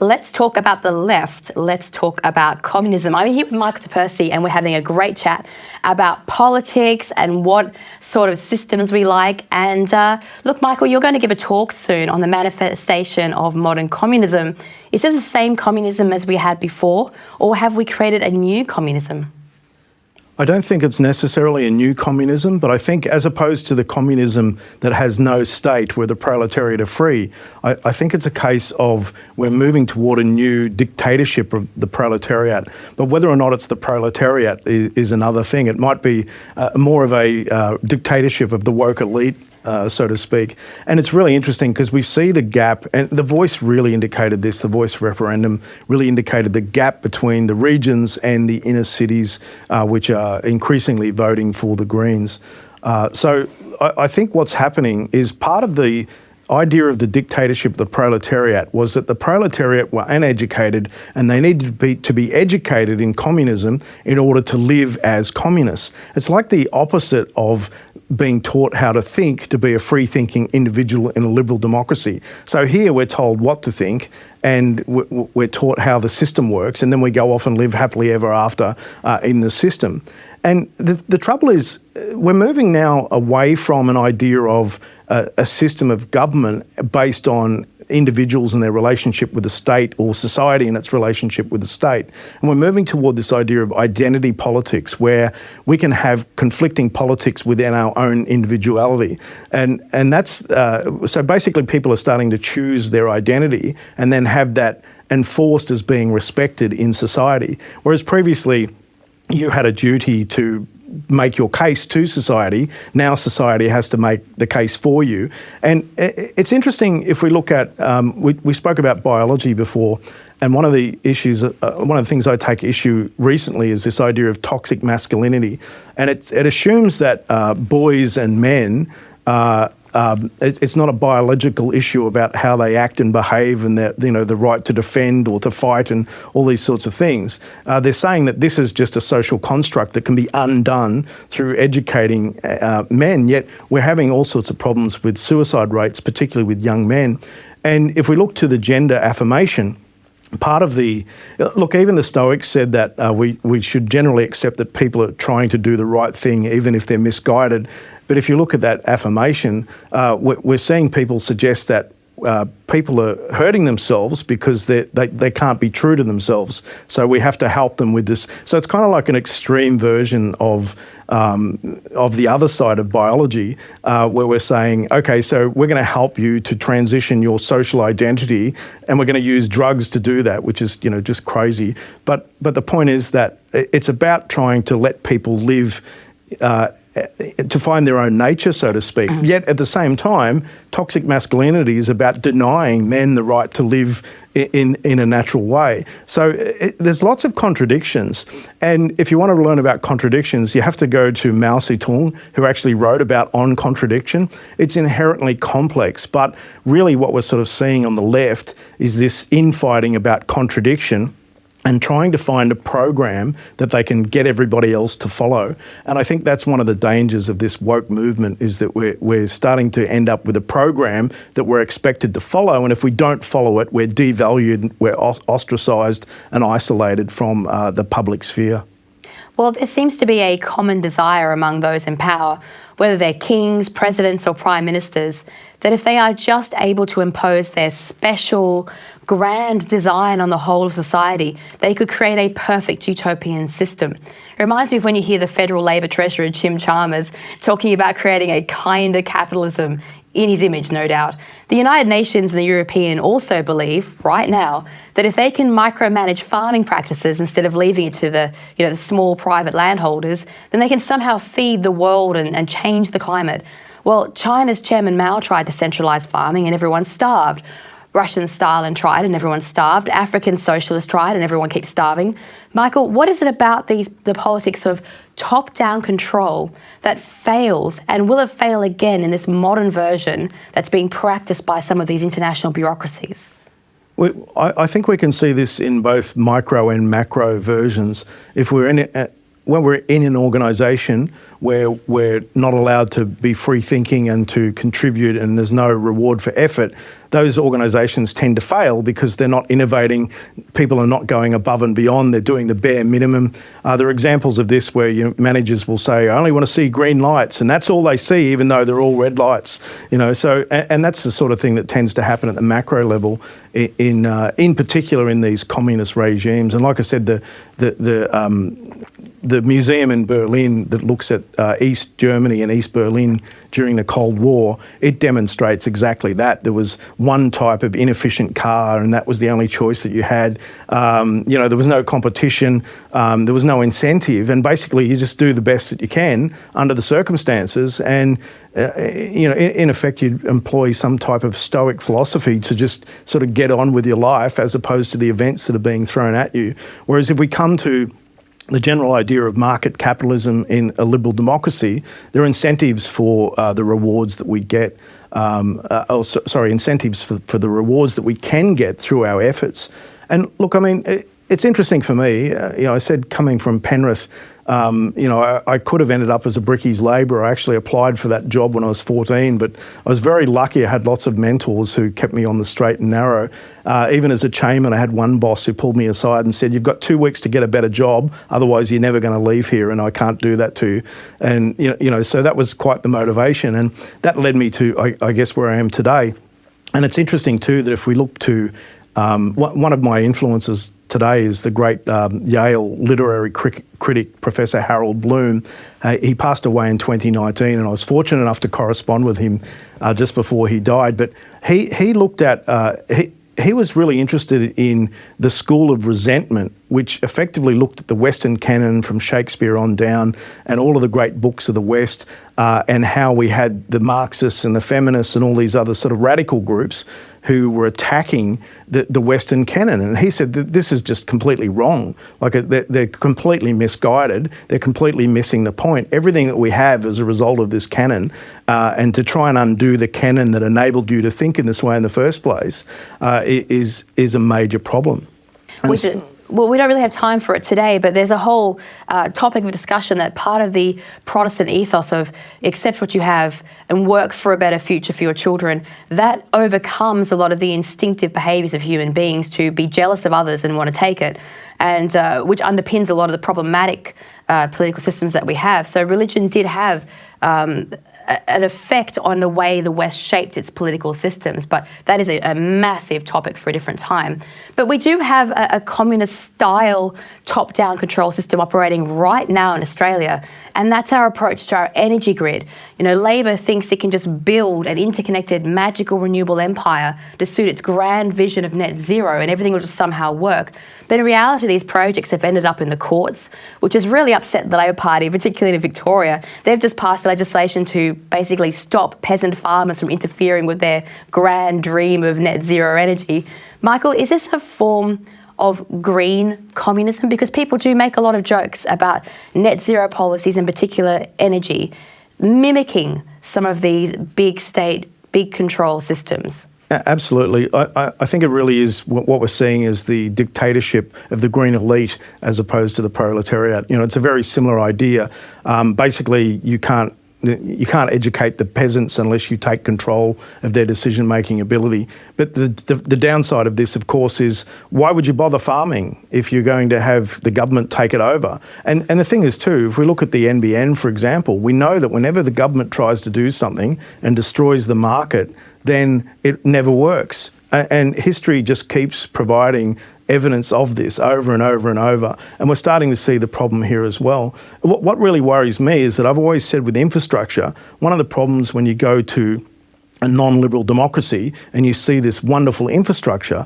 Let's talk about the left. Let's talk about communism. I'm here with Michael Percy and we're having a great chat about politics and what sort of systems we like. And look, Michael, you're going to give a talk soon on the manifestation of modern communism. Is this the same communism as we had before, or have we created a new communism? I don't think it's necessarily a new communism, but I think as opposed to the communism that has no state where the proletariat are free, I think it's a case of we're moving toward a new dictatorship of the proletariat. But whether or not it's the proletariat is another thing. It might be more of a dictatorship of the woke elite, so to speak. And it's really interesting because we see the gap, and the Voice really indicated this, the Voice referendum really indicated the gap between the regions and the inner cities, which are increasingly voting for the Greens. So I think what's happening is part of the idea of the dictatorship of the proletariat was that the proletariat were uneducated and they needed to be educated in communism in order to live as communists. It's like the opposite of being taught how to think, to be a free-thinking individual in a liberal democracy. So here we're told what to think and we're taught how the system works, and then we go off and live happily ever after in the system. And the trouble is we're moving now away from an idea of a system of government based on individuals and their relationship with the state, or society and its relationship with the state. And we're moving toward this idea of identity politics, where we can have conflicting politics within our own individuality. And that's, so basically people are starting to choose their identity and then have that enforced as being respected in society. Whereas previously you had a duty to make your case to society. Now society has to make the case for you. And it's interesting if we look at, we spoke about biology before, and one of the issues, one of the things I take issue recently is this idea of toxic masculinity. And it assumes that boys and men it's not a biological issue about how they act and behave and the right to defend or to fight and all these sorts of things. They're saying that this is just a social construct that can be undone through educating men, yet we're having all sorts of problems with suicide rates, particularly with young men. And if we look to the gender affirmation, part of the, look, even the Stoics said that we should generally accept that people are trying to do the right thing even if they're misguided. But if you look at that affirmation, we're seeing people suggest that people are hurting themselves because they can't be true to themselves. So we have to help them with this. So it's kind of like an extreme version of the other side of biology, where we're saying, okay, so we're going to help you to transition your social identity, and we're going to use drugs to do that, which is just crazy. But the point is that it's about trying to let people live to find their own nature, so to speak. Yet at the same time, toxic masculinity is about denying men the right to live in a natural way. So there's lots of contradictions. And if you want to learn about contradictions, you have to go to Mao Zedong, who actually wrote about on contradiction. It's inherently complex, but really what we're sort of seeing on the left is this infighting about contradiction and trying to find a program that they can get everybody else to follow. And I think that's one of the dangers of this woke movement, is that we're starting to end up with a program that we're expected to follow, and if we don't follow it, we're devalued, we're ostracised and isolated from the public sphere. Well, there seems to be a common desire among those in power, whether they're kings, presidents or prime ministers, that if they are just able to impose their special grand design on the whole of society, they could create a perfect utopian system. It reminds me of when you hear the Federal Labor Treasurer, Jim Chalmers, talking about creating a kinder capitalism, in his image, no doubt. The United Nations and the European also believe, right now, that if they can micromanage farming practices instead of leaving it to the small private landholders, then they can somehow feed the world and change the climate. Well, China's Chairman Mao tried to centralise farming and everyone starved. Russian Stalin tried and everyone starved. African socialists tried and everyone keeps starving. Michael, what is it about the politics of top-down control that fails, and will it fail again in this modern version that's being practiced by some of these international bureaucracies? I think we can see this in both micro and macro versions. If we're in when we're in an organisation where we're not allowed to be free thinking and to contribute, and there's no reward for effort, those organisations tend to fail because they're not innovating. People are not going above and beyond. They're doing the bare minimum. There are examples of this where managers will say, "I only want to see green lights," and that's all they see, even though they're all red lights. So and that's the sort of thing that tends to happen at the macro level, in particular in these communist regimes. And like I said, the museum in Berlin that looks at East Germany and East Berlin during the Cold War, it demonstrates exactly that. There was one type of inefficient car, and that was the only choice that you had. There was no competition, there was no incentive, and basically you just do the best that you can under the circumstances. And in effect, you employ some type of stoic philosophy to just sort of get on with your life, as opposed to the events that are being thrown at you. Whereas if we come to the general idea of market capitalism in a liberal democracy, there are incentives for the rewards that we get, incentives for the rewards that we can get through our efforts. And look, I mean, it's interesting for me. I said coming from Penrith, I could have ended up as a brickies labourer. I actually applied for that job when I was 14, but I was very lucky. I had lots of mentors who kept me on the straight and narrow. Even as a chairman, I had one boss who pulled me aside and said, "You've got 2 weeks to get a better job, otherwise you're never going to leave here, and I can't do that to you." And, so that was quite the motivation. And that led me to, I guess, where I am today. And it's interesting too that if we look to one of my influences today is the great Yale literary critic, Professor Harold Bloom. He passed away in 2019, and I was fortunate enough to correspond with him just before he died. But he looked at, he was really interested in the school of resentment, which effectively looked at the Western canon from Shakespeare on down and all of the great books of the West, and how we had the Marxists and the feminists and all these other sort of radical groups who were attacking the Western canon. And he said that this is just completely wrong. Like, they're completely misguided. They're completely missing the point. Everything that we have as a result of this canon, and to try and undo the canon that enabled you to think in this way in the first place, is a major problem. Well, we don't really have time for it today, but there's a whole topic of discussion that part of the Protestant ethos of accept what you have and work for a better future for your children, that overcomes a lot of the instinctive behaviours of human beings to be jealous of others and want to take it, and which underpins a lot of the problematic political systems that we have. So religion did have an effect on the way the West shaped its political systems, but that is a massive topic for a different time. But we do have a communist-style top-down control system operating right now in Australia, and that's our approach to our energy grid. Labor thinks it can just build an interconnected, magical, renewable empire to suit its grand vision of net zero, and everything will just somehow work. But in reality, these projects have ended up in the courts, which has really upset the Labor Party, particularly in Victoria. They've just passed legislation to basically stop peasant farmers from interfering with their grand dream of net zero energy. Michael, is this a form of green communism? Because people do make a lot of jokes about net zero policies, in particular energy, mimicking some of these big state, big control systems. Absolutely. I think it really is what we're seeing is the dictatorship of the green elite as opposed to the proletariat. It's a very similar idea. Basically, you can't educate the peasants unless you take control of their decision-making ability. But the downside of this, of course, is why would you bother farming if you're going to have the government take it over? And the thing is too, if we look at the NBN, for example, we know that whenever the government tries to do something and destroys the market, then it never works. And history just keeps providing evidence of this over and over and over. And we're starting to see the problem here as well. What really worries me is that I've always said with infrastructure, one of the problems when you go to a non-liberal democracy and you see this wonderful infrastructure,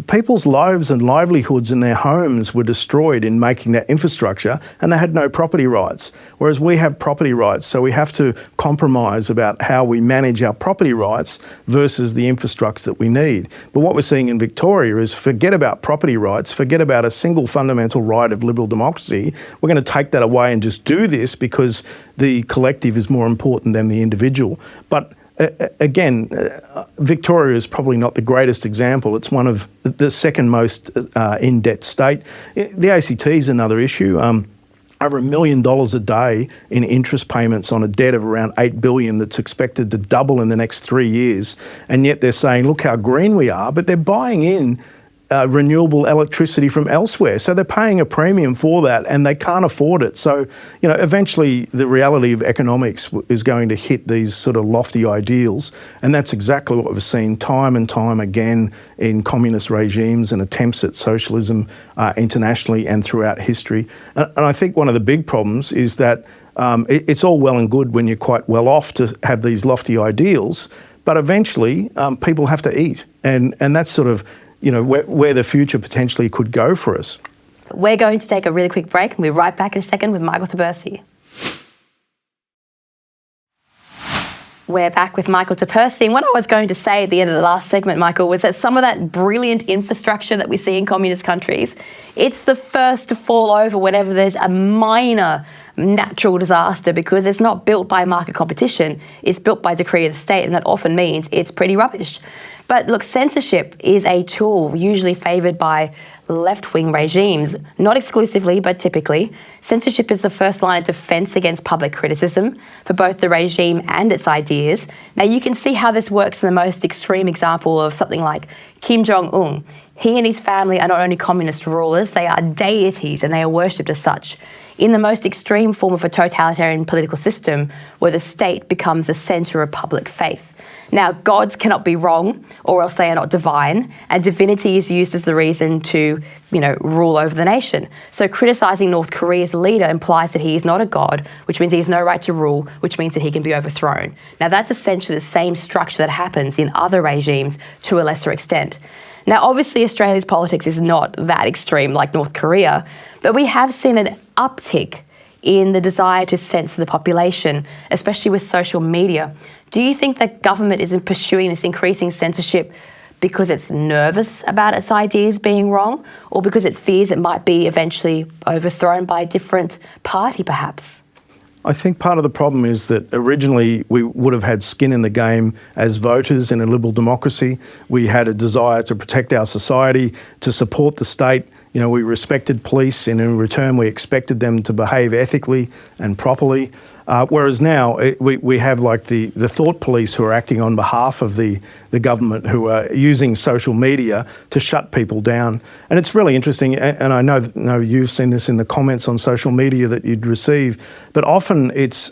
people's lives and livelihoods in their homes were destroyed in making that infrastructure, and they had no property rights. Whereas we have property rights, so we have to compromise about how we manage our property rights versus the infrastructure that we need. But what we're seeing in Victoria is forget about property rights, forget about a single fundamental right of liberal democracy. We're going to take that away and just do this because the collective is more important than the individual. But again, Victoria is probably not the greatest example. It's one of the second most in-debt state. The ACT is another issue. over $1 million a day in interest payments on a debt of around $8 billion that's expected to double in the next 3 years. And yet they're saying, look how green we are, but they're buying in renewable electricity from elsewhere. So they're paying a premium for that and they can't afford it. So, eventually the reality of economics is going to hit these sort of lofty ideals. And that's exactly what we've seen time and time again in communist regimes and attempts at socialism internationally and throughout history. And I think one of the big problems is that it's all well and good when you're quite well off to have these lofty ideals, but eventually people have to eat. And that's sort of where the future potentially could go for us. We're going to take a really quick break and we'll be right back in a second with Michael Tabersi. We're back with Michael Tabersi. And what I was going to say at the end of the last segment, Michael, was that some of that brilliant infrastructure that we see in communist countries, it's the first to fall over whenever there's a minor natural disaster because it's not built by market competition, it's built by decree of the state, and that often means it's pretty rubbish. But look, censorship is a tool usually favoured by left-wing regimes, not exclusively, but typically. Censorship is the first line of defence against public criticism for both the regime and its ideas. Now, you can see how this works in the most extreme example of something like Kim Jong-un. He and his family are not only communist rulers, they are deities and they are worshipped as such. In the most extreme form of a totalitarian political system where the state becomes the centre of public faith. Now, gods cannot be wrong, or else they are not divine, and divinity is used as the reason to, rule over the nation. So criticising North Korea's leader implies that he is not a god, which means he has no right to rule, which means that he can be overthrown. Now, that's essentially the same structure that happens in other regimes to a lesser extent. Now, obviously, Australia's politics is not that extreme like North Korea, but we have seen an uptick in the desire to censor the population, especially with social media. Do you think that government isn't pursuing this increasing censorship because it's nervous about its ideas being wrong, or because it fears it might be eventually overthrown by a different party, perhaps? I think part of the problem is that originally we would have had skin in the game as voters in a liberal democracy. We had a desire to protect our society, to support the state. We respected police, and in return we expected them to behave ethically and properly. Whereas now we have like the thought police who are acting on behalf of the government, who are using social media to shut people down. And it's really interesting, and I know you've seen this in the comments on social media that you'd receive, but often it's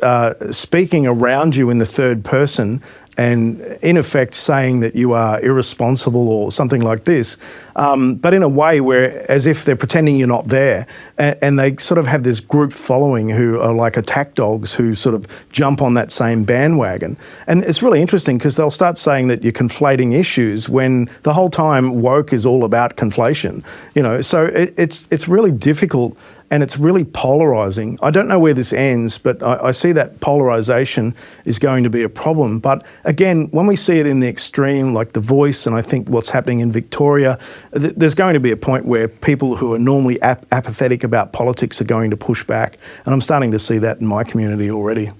speaking around you in the third person and in effect saying that you are irresponsible or something like this, but in a way where as if they're pretending you're not there, and they sort of have this group following who are like attack dogs who sort of jump on that same bandwagon. And it's really interesting because they'll start saying that you're conflating issues when the whole time woke is all about conflation. So it's really difficult. And it's really polarising. I don't know where this ends, but I see that polarisation is going to be a problem. But again, when we see it in the extreme, like The Voice, and I think what's happening in Victoria, there's going to be a point where people who are normally apathetic about politics are going to push back. And I'm starting to see that in my community already.